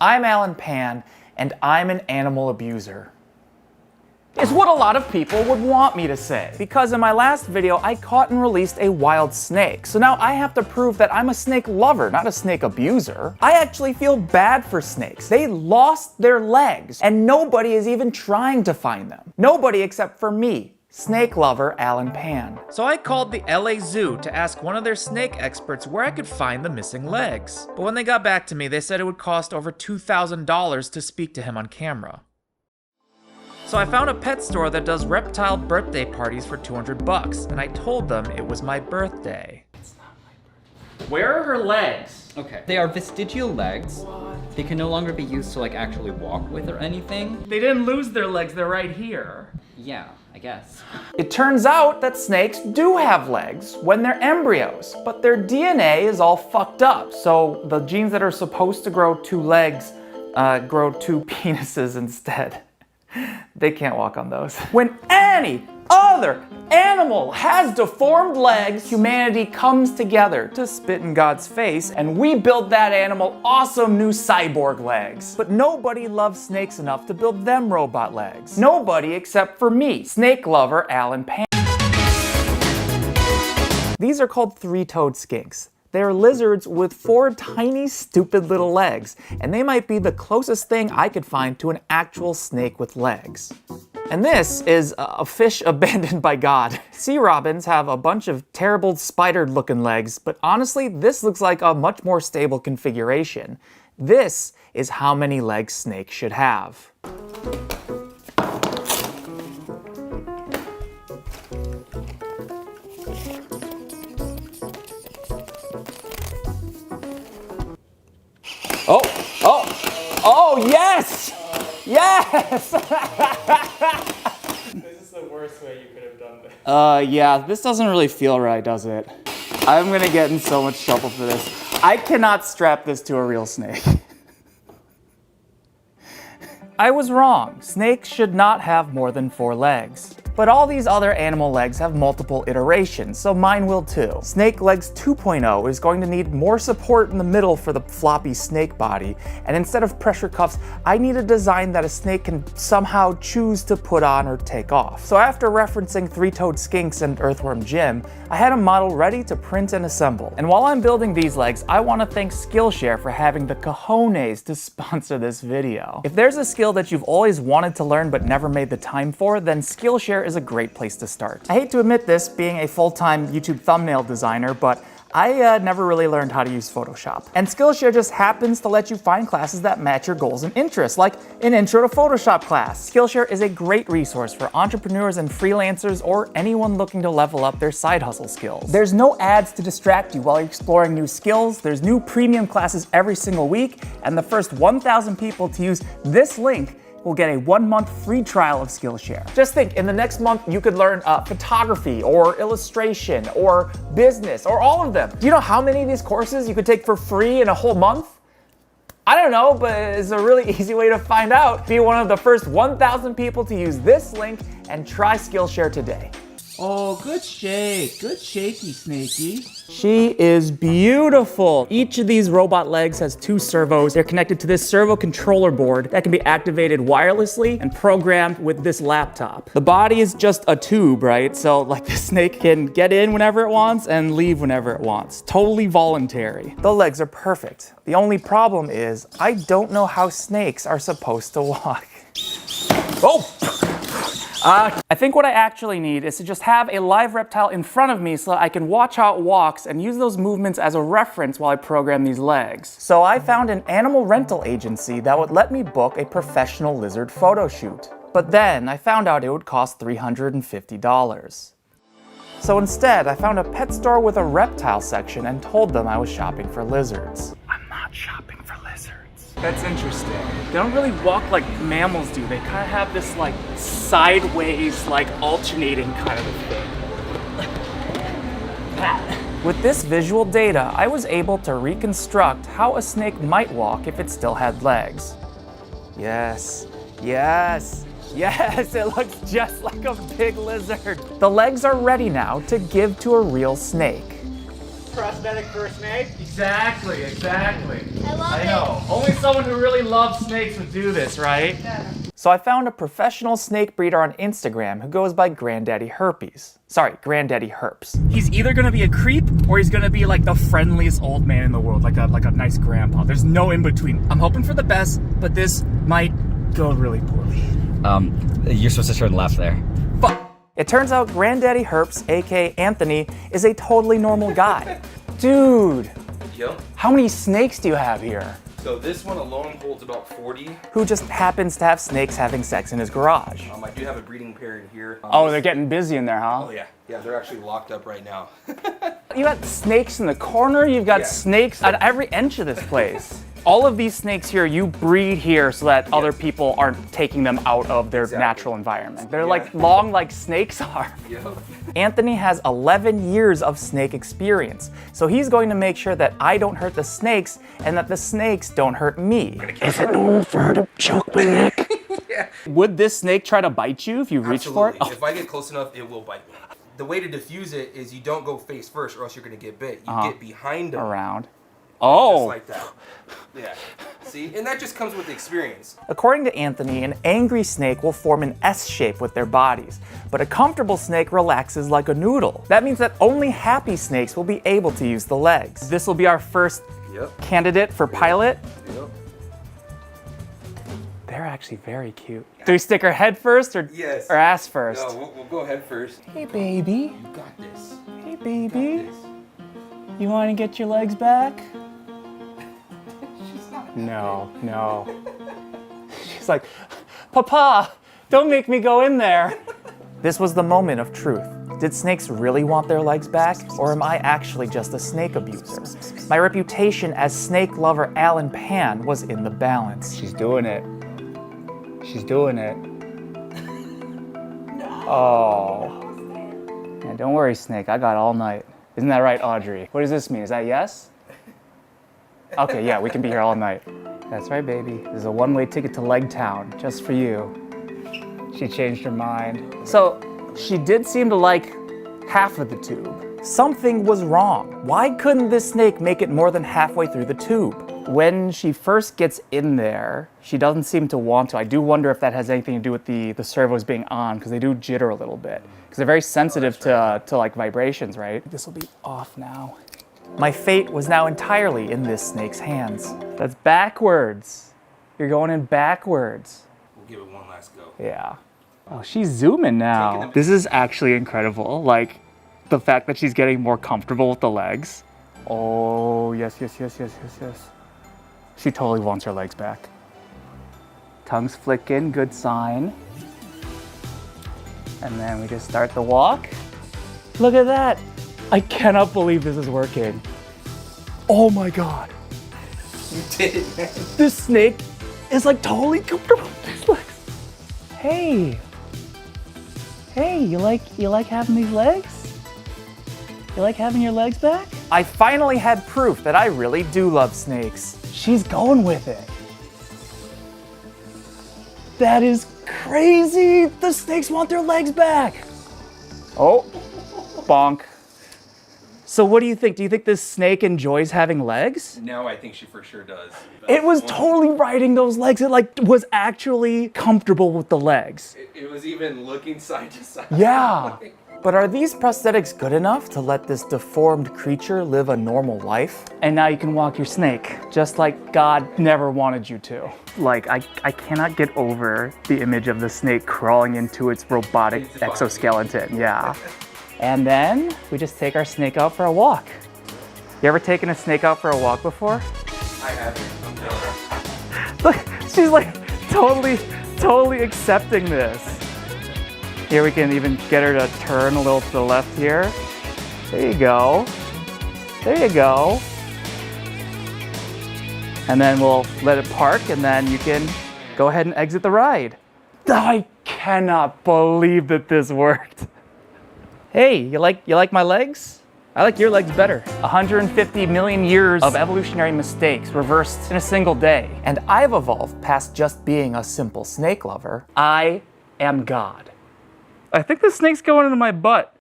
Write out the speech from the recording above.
I'm Alan Pan, and I'm an animal abuser. Is what a lot of people would want me to say. Because in my last video, I caught and released a wild snake. So now I have to prove that I'm a snake lover, not a snake abuser. I actually feel bad for snakes. They lost their legs, and nobody is even trying to find them. Nobody except for me, snake lover Alan Pan. So I called the LA Zoo to ask one of their snake experts where I could find the missing legs. But when they got back to me, they said it would cost over $2,000 to speak to him on camera. So I found a pet store that does reptile birthday parties for $200, and I told them it was my birthday. It's not my birthday. Where are her legs? Okay. They are vestigial legs. What? They can no longer be used to like actually walk with or anything. They didn't lose their legs, they're right here. Yeah, I guess. It turns out that snakes do have legs when they're embryos, but their DNA is all fucked up. So the genes that are supposed to grow two legs grow two penises instead. They can't walk on those. When any other animal has deformed legs, humanity comes together to spit in God's face, and we build that animal awesome new cyborg legs. But nobody loves snakes enough to build them robot legs. Nobody except for me, snake lover Alan Pan. These are called three-toed skinks. They are lizards with 4 tiny, stupid little legs, and they might be the closest thing I could find to an actual snake with legs. And this is a fish abandoned by God. Sea robins have a bunch of terrible spider-looking legs, but honestly, this looks like a much more stable configuration. This is how many legs snakes should have. Oh, yes! Yes! This is the worst way you could have done this. Yeah, this doesn't really feel right, does it? I'm gonna get in so much trouble for this. I cannot strap this to a real snake. I was wrong. Snakes should not have more than 4 legs. But all these other animal legs have multiple iterations, so mine will too. Snake Legs 2.0 is going to need more support in the middle for the floppy snake body, and instead of pressure cuffs, I need a design that a snake can somehow choose to put on or take off. So after referencing Three-Toed Skinks and Earthworm Jim, I had a model ready to print and assemble. And while I'm building these legs, I want to thank Skillshare for having the cojones to sponsor this video. If there's a skill that you've always wanted to learn but never made the time for, then Skillshare is a great place to start. I hate to admit this, being a full-time YouTube thumbnail designer, but I never really learned how to use Photoshop. And Skillshare just happens to let you find classes that match your goals and interests, like an Intro to Photoshop class. Skillshare is a great resource for entrepreneurs and freelancers or anyone looking to level up their side hustle skills. There's no ads to distract you while you're exploring new skills, there's new premium classes every single week, and the first 1,000 people to use this link will get a 1-month free trial of Skillshare. Just think, in the next month, you could learn photography or illustration or business or all of them. Do you know how many of these courses you could take for free in a whole month? I don't know, but it's a really easy way to find out. Be one of the first 1,000 people to use this link and try Skillshare today. Oh, good shake. Good shaky, Snakey. She is beautiful. Each of these robot legs has 2 servos. They're connected to this servo controller board that can be activated wirelessly and programmed with this laptop. The body is just a tube, right? So like the snake can get in whenever it wants and leave whenever it wants. Totally voluntary. The legs are perfect. The only problem is I don't know how snakes are supposed to walk. Oh! I think what I actually need is to just have a live reptile in front of me so that I can watch how it walks and use those movements as a reference while I program these legs. So I found an animal rental agency that would let me book a professional lizard photo shoot. But then I found out it would cost $350. So instead, I found a pet store with a reptile section and told them I was shopping for lizards. I'm not shopping for lizards. That's interesting. They don't really walk like mammals do. They kind of have this like sideways, like alternating kind of a thing. With this visual data, I was able to reconstruct how a snake might walk if it still had legs. Yes, yes, yes, it looks just like a big lizard. The legs are ready now to give to a real snake. prosthetic for a snake? Exactly. I love I know. Only someone who really loves snakes would do this, right? So I found a professional snake breeder on Instagram who goes by Granddaddy Herpes. Sorry, Granddaddy Herps. He's either gonna be a creep or he's gonna be like the friendliest old man in the world, like a nice grandpa. There's no in between. I'm hoping for the best, but this might go really poorly. You're supposed to turn left there. Fuck. It turns out Granddaddy Herps, aka Anthony, is a totally normal guy. Dude, Yep. how many snakes do you have here? So this one alone holds about 40. Who just happens to have snakes having sex in his garage. I do have a breeding pair in here. Oh, they're getting busy in there, huh? Oh yeah. Yeah, they're actually locked up right now. You got snakes in the corner, you've got Yeah. snakes at every inch of this place. All of these snakes here, you breed here so that other people aren't taking them out of their natural environment. They're like long like snakes are. Yep. Anthony has 11 years of snake experience, so he's going to make sure that I don't hurt the snakes and that the snakes don't hurt me. Is it normal for her to choke my neck? Yeah. Would this snake try to bite you if you reach for it? Absolutely. If I get close enough, it will bite me. The way to diffuse it is you don't go face first or else you're gonna get bit. You get behind them. Around. Just Oh. like that. Yeah. See? And that just comes with experience. According to Anthony, an angry snake will form an S shape with their bodies, but a comfortable snake relaxes like a noodle. That means that only happy snakes will be able to use the legs. This will be our first candidate for pilot. Yep. They're actually very cute. Do we stick her head first or, Yes. or ass first? No, we'll go ahead first. Hey, baby. You got this. Hey, baby. You want to get your legs back? No. She's like, Papa, don't make me go in there. This was the moment of truth. Did snakes really want their legs back, or am I actually just a snake abuser? My reputation as snake lover Alan Pan was in the balance. She's doing it. She's doing it. Oh. Yeah, don't worry, Snake. I got all night. Isn't that right, Audrey? What does this mean? Is that yes? Okay, yeah, we can be here all night. That's right, baby. This is a one-way ticket to Leg Town, just for you. She changed her mind. So, she did seem to like half of the tube. Something was wrong. Why couldn't this snake make it more than halfway through the tube? When she first gets in there, she doesn't seem to want to. I do wonder if that has anything to do with the servos being on, because they do jitter a little bit. Because they're very sensitive to like vibrations, right? This will be off now. My fate was now entirely in this snake's hands. That's backwards. You're going in backwards. We'll give it one last go. Yeah. Oh, she's zooming now. This is actually incredible. Like, the fact that she's getting more comfortable with the legs. Oh, yes. She totally wants her legs back. Tongue's flicking, good sign. And then we just start the walk. Look at that. I cannot believe this is working. Oh my God. You did it, man. This snake is like totally comfortable with his legs. Hey, you like having these legs? You like having your legs back? I finally had proof that I really do love snakes. She's going with it. That is crazy. The snakes want their legs back. Oh, bonk. So what do you think? Do you think this snake enjoys having legs? Now I think she for sure does. It was totally riding those legs. It like was actually comfortable with the legs. It was even looking side to side. Yeah. But are these prosthetics good enough to let this deformed creature live a normal life? And now you can walk your snake, just like God never wanted you to. Like, I cannot get over the image of the snake crawling into its robotic exoskeleton. Yeah. And then we just take our snake out for a walk. You ever taken a snake out for a walk before? I haven't. Look, she's like totally accepting this. Here we can even get her to turn a little to the left here. There you go. There you go. And then we'll let it park and then you can go ahead and exit the ride. I cannot believe that this worked. Hey, you like my legs? I like your legs better. 150 million years of evolutionary mistakes reversed in a single day. And I've evolved past just being a simple snake lover. I am God. I think the snake's going into my butt.